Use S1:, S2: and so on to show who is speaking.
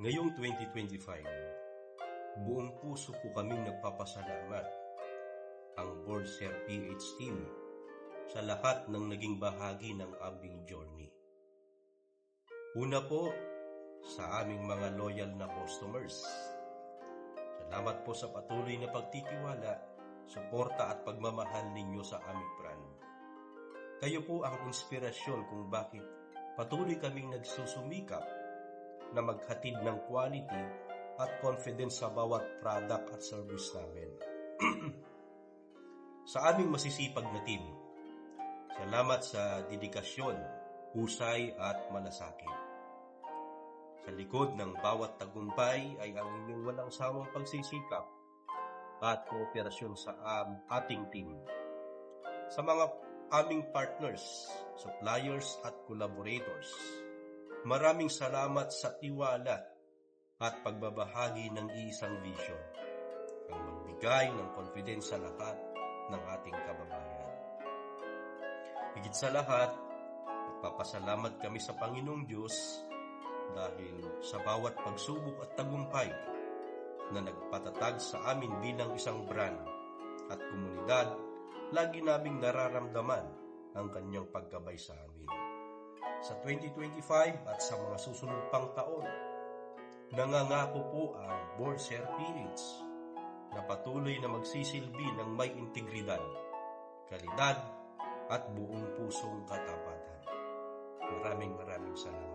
S1: Ngayong 2025, buong puso po kaming nagpapasalamat ang Board Sir PH team sa lahat ng naging bahagi ng aming journey. Una po, sa aming mga loyal na customers. Salamat po sa patuloy na pagtitiwala, suporta at pagmamahal ninyo sa aming brand. Kayo po ang inspirasyon kung bakit patuloy kaming nagsusumikap na maghatid ng quality at confidence sa bawat product at service namin. Sa aming masisipag na team, salamat sa dedikasyon, husay at malasakit. Sa likod ng bawat tagumpay ay ang inyong walang sawang pagsisikap at kooperasyon sa ating team. Sa mga aming partners, suppliers at collaborators, maraming salamat sa tiwala at pagbabahagi ng iisang vision, ang magbigay ng confidence sa lahat ng ating kababayan. Higit sa lahat, nagpapasalamat kami sa Panginoong Diyos dahil sa bawat pagsubok at tagumpay na nagpatatag sa amin bilang isang brand at komunidad, lagi naming nararamdaman ang kanyang paggabay sa amin. Sa 2025 at sa mga susunod pang taon, nangangako po ang Board Sir PH na patuloy na magsisilbi ng may integridad, kalidad at buong pusong katapatan. Maraming salamat.